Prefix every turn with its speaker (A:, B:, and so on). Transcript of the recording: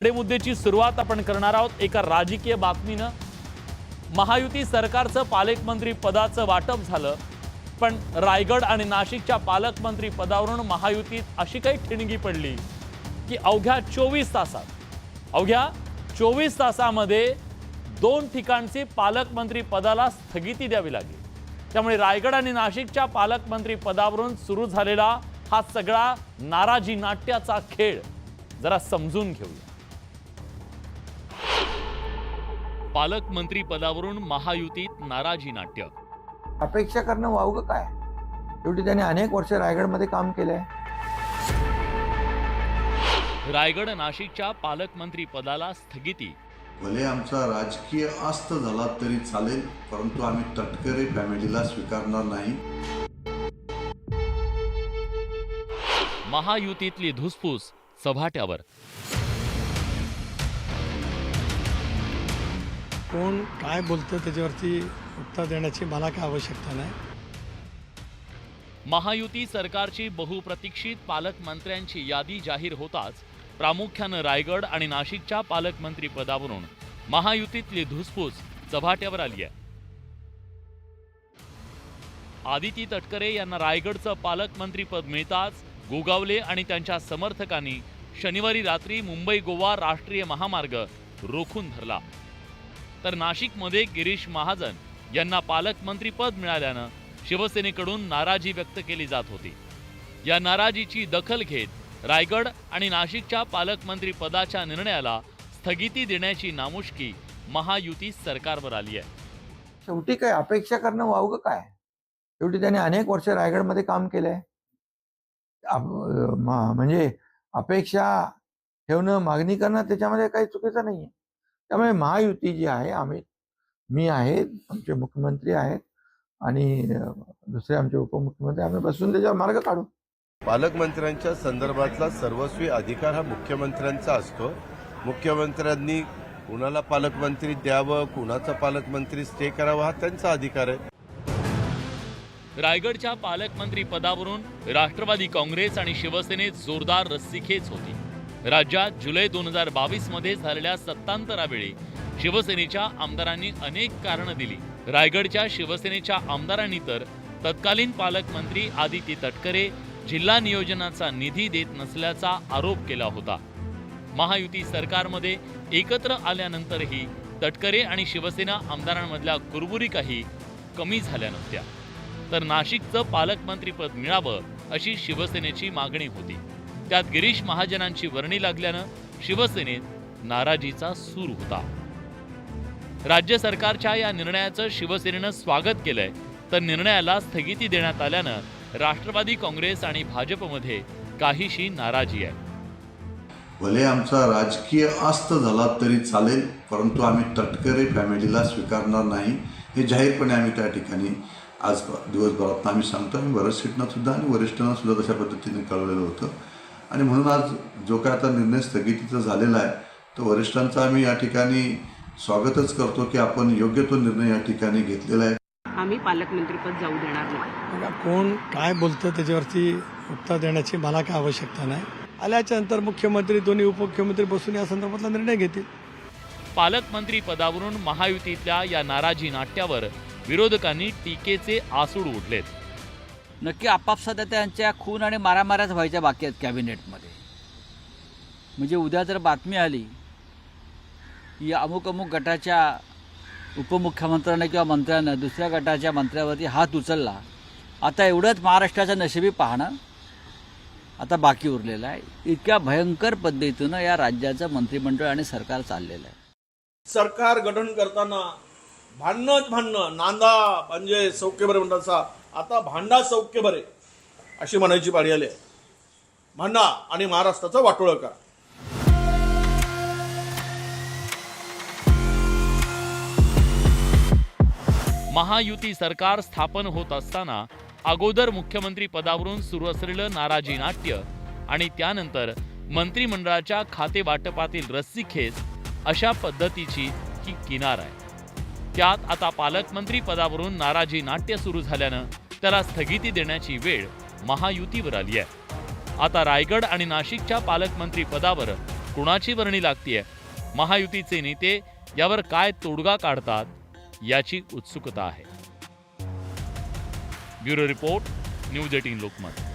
A: मुद्द्याची सुरुवात आपण करणार आहोत एका राजकीय बातमीनं। महायुती सरकारचं पालकमंत्री पदाचं वाटप झालं, पण रायगड आणि नाशिकच्या पालकमंत्री पदावरून महायुतीत अशी काही ठिणगी पडली की अवघ्या 24 तासामध्ये 2 ठिकाणची पालकमंत्री पदाला स्थगिती द्यावी लागली। त्यामुळे रायगड आणि नाशिकच्या पालकमंत्री पदावरून सुरू झालेला हा सगळा नाराजी नाट्याचा खेळ जरा समजून घेऊया। पालकमंत्री पदावरून महायुतीत नाराजी नाट्य।
B: अपेक्षा करणं वावगं काय? शेवटी त्याने अनेक वर्ष रायगडमध्ये काम केलंय।
A: रायगड नाशिकच्या पालकमंत्री पदाला स्थगिती।
C: भले आमचा राजकीय अस्त झाला तरी चालेल, परंतु आम्ही तटकरे फॅमिलीला स्वीकारणार नाही।
A: महायुतीतली धुसफूस चव्हाट्यावर।
D: कोण काय बोलतं त्याच्यावरती उत्तर देण्याची मला काय आवश्यकता नाही।
A: महायुती सरकारची बहुप्रतीक्षित पालकमंत्र्यांची यादी जाहीर होताच प्रामुख्याने रायगड आणि नाशिकच्या पालकमंत्री पदावरून महायुतीतली धुसफूस चव्हाट्यावर आली आहे। आदिती तटकरे यांना रायगडचं पालकमंत्रीपद मिळताच गोगावले आणि त्यांच्या समर्थकांनी शनिवारी रात्री मुंबई गोवा राष्ट्रीय महामार्ग रोखून धरला। तर नाशिकमध्ये गिरीश महाजन यांना पालकमंत्रीपद मिळाल्यानं शिवसेनेकडून नाराजी व्यक्त केली जात होती। या नाराजीची दखल घेत रायगड आणि नाशिकच्या पालकमंत्री पदाच्या निर्णयाला स्थगिती देण्याची नामुष्की महायुती सरकारवर आली आहे।
B: शेवटी काय अपेक्षा करणं वावगं काय? शेवटी त्याने अनेक वर्ष रायगडमध्ये काम केलंय। म्हणजे अपेक्षा ठेवणं, मागणी करणं त्याच्यामध्ये काही चुकीचं नाहीये। त्यामुळे महायुती जी आहे, मी आहे, आमचे मुख्यमंत्री आहेत आणि दुसरे आमचे उपमुख्यमंत्री, आम्ही बसून त्याच्यावर मार्ग काढू।
E: पालकमंत्र्यांच्या संदर्भातला सर्वस्वी अधिकार हा मुख्यमंत्र्यांचा असतो। मुख्यमंत्र्यांनी कुणाला पालकमंत्री द्यावं, कुणाचा पालकमंत्री स्टे करावा हा त्यांचा अधिकार आहे।
A: रायगडच्या पालकमंत्री पदावरून राष्ट्रवादी काँग्रेस आणि शिवसेनेत जोरदार रस्सीखेच होती। राज्यात जुलै 2022 मध्ये झालेल्या सत्तांतरावेळी शिवसेनेच्या आमदारांनी अनेक कारणं दिली। रायगडच्या शिवसेनेच्या आमदारांनी तर तत्कालीन पालकमंत्री आदिती तटकरे जिल्हा नियोजनाचा निधी देत नसल्याचा आरोप केला होता। महायुती सरकारमध्ये एकत्र आल्यानंतरही तटकरे आणि शिवसेना आमदारांमधल्या कुरबुरी काही कमी झाल्या नव्हत्या। तर नाशिकचं पालकमंत्रीपद मिळावं अशी शिवसेनेची मागणी होती। त्यात गिरीश महाजनांची वर्णी लागल्यानं शिवसेनेत नाराजीचा सूर होता। राज्य सरकारच्या या निर्णयाचं शिवसेनेनं स्वागत केलंय, तर निर्णयाला स्थगिती देण्यात आल्यानं राष्ट्रवादी काँग्रेस आणि भाजपमध्ये काहीशी नाराजी आहे।
C: भले आमचा राजकीय अस्त झाला तरी चालेल, परंतु आम्ही तटकरे फॅमिलीला स्वीकारणार नाही, हे जाहीरपणे आम्ही त्या ठिकाणी आज दिवसभरात आम्ही सांगतो। आम्ही बऱ्याच सीटना सुद्धा आणि वरिष्ठांना सुद्धा तशा पद्धतीने कळवलेलं होतं आणि म्हणून आज जो काय आता निर्णय स्थगितीचा झालेला आहे तो वरिष्ठांचा आम्ही या ठिकाणी स्वागतच करतो की आपण योग्य तो निर्णय या ठिकाणी घेतलेला आहे।
F: आम्ही पालकमंत्रीपद जाऊ देणार नाही।
D: बघा, कोण काय बोलतं त्याच्यावरती उत्तर देण्याची मला काय आवश्यकता नाही। आल्याच्या नंतर मुख्यमंत्री, दोन्ही उपमुख्यमंत्री बसून या संदर्भातला निर्णय घेतील।
A: पालकमंत्री पदावरून महायुतीतल्या या नाराजी नाट्यावर विरोधकांनी टीकेचे आसूड उठलेत।
G: नक्की आपापसात त्यांच्या खून आणि मारामाऱ्याच व्हायच्या बाकी आहेत कॅबिनेटमध्ये। म्हणजे उद्या जर बातमी आली की अमुक गटाच्या उपमुख्यमंत्र्याने किंवा मंत्र्यानं दुसऱ्या गटाच्या मंत्र्यावरती हात उचलला, आता एवढंच महाराष्ट्राच्या नशिबी पाहणं आता बाकी उरलेलं आहे। इतक्या भयंकर पद्धतीनं या राज्याचं मंत्रिमंडळ आणि सरकार चाललेलं आहे।
H: सरकार गठन करताना भांडणं नांदा म्हणजे सौख्य बरे म्हणतात, आता भांडा सौख्य बरे अशी म्हणायची पाळी आली आहे। भांडा आणि महाराष्ट्राचं वाटोळं करा।
A: महायुती सरकार स्थापन होत असताना अगोदर मुख्यमंत्री पदावरून सुरू असलेलं नाराजी नाट्य आणि त्यानंतर मंत्रिमंडळाच्या खाते वाटपातील रस्सीखेच अशा पद्धतीची ही किनार आहे। त्यात आता पालकमंत्री पदावरून नाराजी नाट्य सुरू झाल्यानं त्याला स्थगिती देण्याची वेळ महायुतीवर आली आहे। आता रायगड आणि नाशिकच्या पालकमंत्री पदावर कुणाची वर्णी लागतीये? महायुतीचे नेते यावर काय तोडगा काढतात याची उत्सुकता आहे. Bureau report, news 18 Lokmat.